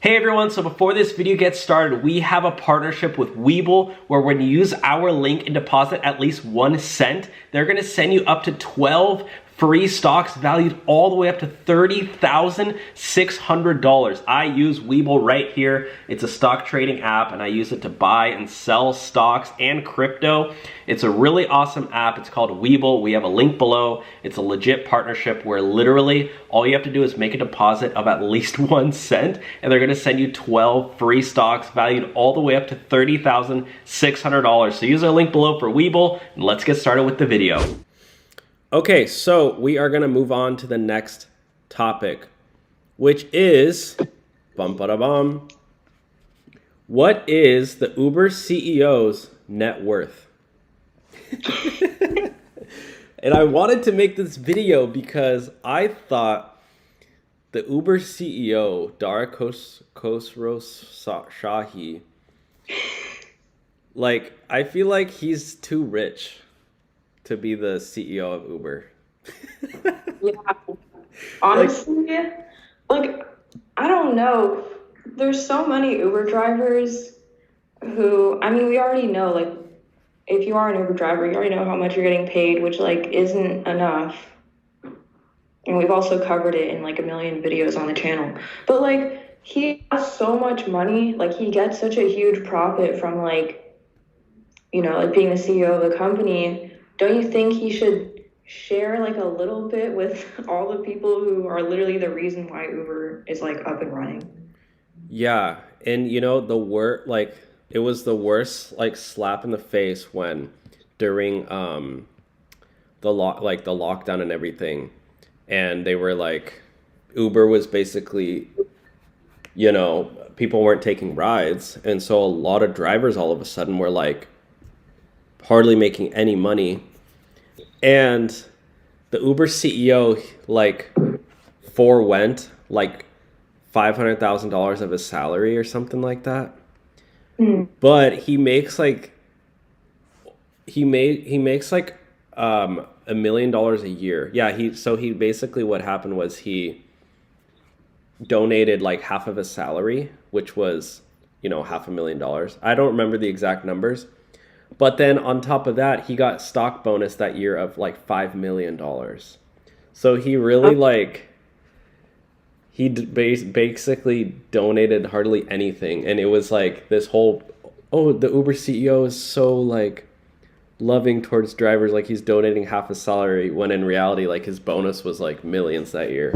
Hey everyone, so before this video gets started, we have a partnership with Webull where when you use our link and deposit at least 1 cent, they're gonna send you up to 12 free stocks valued all the way up to $30,600. I use Webull right here. It's a stock trading app and I use it to buy and sell stocks and crypto. It's a really awesome app. It's called Webull. We have a link below. It's a legit partnership where literally all you have to do is make a deposit of at least 1 cent and they're gonna send you 12 free stocks valued all the way up to $30,600. So use our link below for Webull and let's get started with the video. Okay, so we are going to move on to the next topic, which is, what is the Uber CEO's net worth? And I wanted to make this video because I thought the Uber CEO, Dara Khosrowshahi, I feel like he's too rich to be the CEO of Uber. Yeah, honestly, I don't know. There's so many Uber drivers who, we already know, if you are an Uber driver, you already know how much you're getting paid, which, isn't enough. And we've also covered it in, a million videos on the channel. But, he has so much money. He gets such a huge profit from, being the CEO of the company. Don't you think he should share a little bit with all the people who are literally the reason why Uber is up and running? Yeah, and it was the worst slap in the face when during the lockdown and everything, and they were Uber was basically people weren't taking rides, and so a lot of drivers all of a sudden were hardly making any money. And the Uber CEO forwent $500,000 of his salary or something like that. But he makes he makes $1 million a year. Yeah, he basically, what happened was he donated half of his salary, which was $500,000. I don't remember the exact numbers. But then on top of that, he got stock bonus that year of $5 million. So he really basically donated hardly anything. And it was this whole, oh, the Uber CEO is so loving towards drivers, he's donating half his salary, when in reality his bonus was millions that year.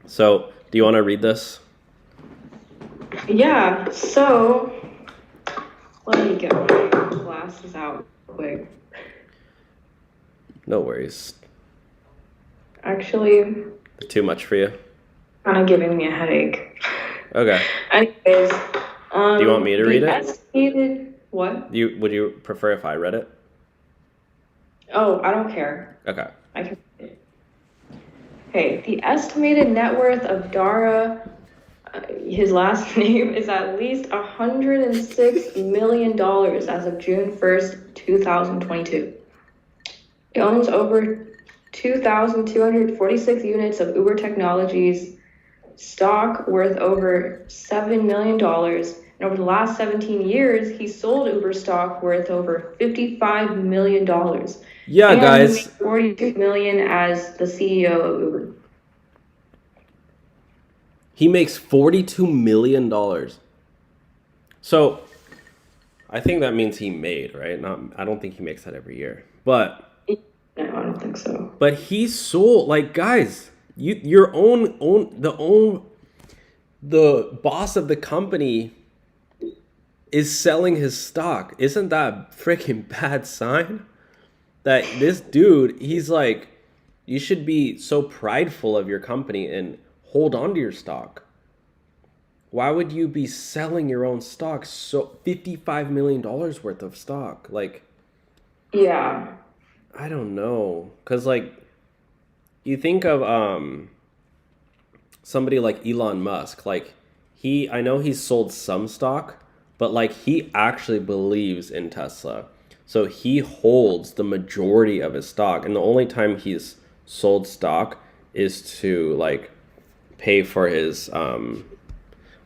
So do you want to read this? Yeah, so let me get my glasses out quick. No worries. Actually, Too much for you? kind of giving me a headache. Okay. Anyways, Do you want me to read it? Estimated what? Would you prefer if I read it? Oh, I don't care. Okay. I can read it. Okay, the estimated net worth of Dara, his last name, is at least $106 million as of June 1st, 2022. He owns over 2,246 units of Uber Technologies stock worth over $7 million. And over the last 17 years, he sold Uber stock worth over $55 million. Yeah, and guys. He made $42 million as the CEO of Uber. He makes $42 million. So I think that means he made, right? I don't think he makes that every year. But No, I don't think so. But he sold, guys, the boss of the company is selling his stock. Isn't that a freaking bad sign? That this dude, he's you should be so prideful of your company and hold on to your stock. Why would you be selling your own stock? So $55 million worth of stock. Yeah. I don't know. Because, you think of somebody like Elon Musk. I know he's sold some stock, but, he actually believes in Tesla. So he holds the majority of his stock. And the only time he's sold stock is to, pay for his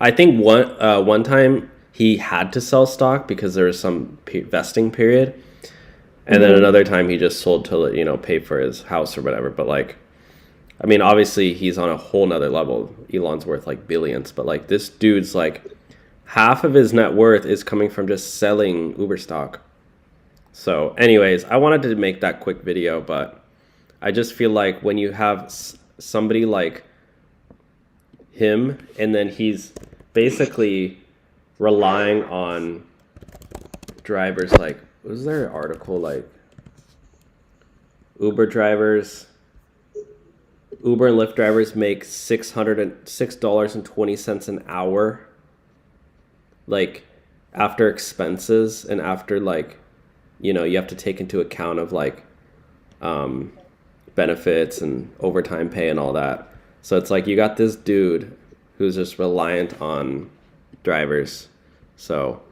I think one time he had to sell stock because there was some vesting period, and then another time he just sold to, you know, pay for his house or whatever. But like, I mean, obviously he's on a whole nother level. Elon's worth like billions, but like this dude's like half of his net worth is coming from just selling Uber stock. So anyways, I wanted to make that quick video, but I just feel like when you have somebody like him, and then he's basically relying on drivers, like, was there an article like Uber and Lyft drivers make $606.20 an hour, like after expenses and after, like, you know, you have to take into account of like benefits and overtime pay and all that. So it's like you got this dude who's just reliant on drivers. So,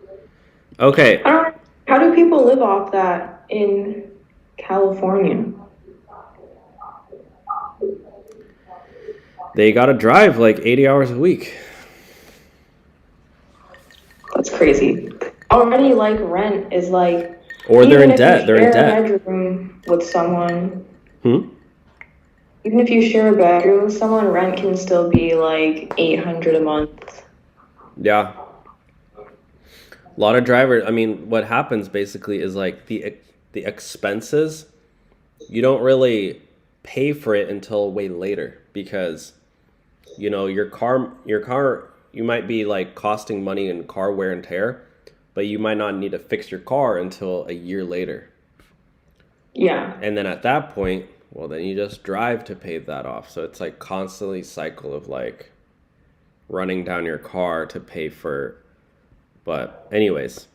okay. How do people live off that in California? They got to drive like 80 hours a week. That's crazy. Already, like, rent is like... Or they're in debt. They're in debt. Even if you share a bedroom with someone... Even if you share a bedroom with someone, rent can still be like $800 a month. Yeah. A lot of drivers, I mean, what happens basically is like the expenses, you don't really pay for it until way later because, you know, your car, you might be like costing money in car wear and tear, but you might not need to fix your car until a year later. Yeah. And then at that point, well, then you just drive to pay that off. So it's like constantly cycle of like running down your car to pay for. But anyways.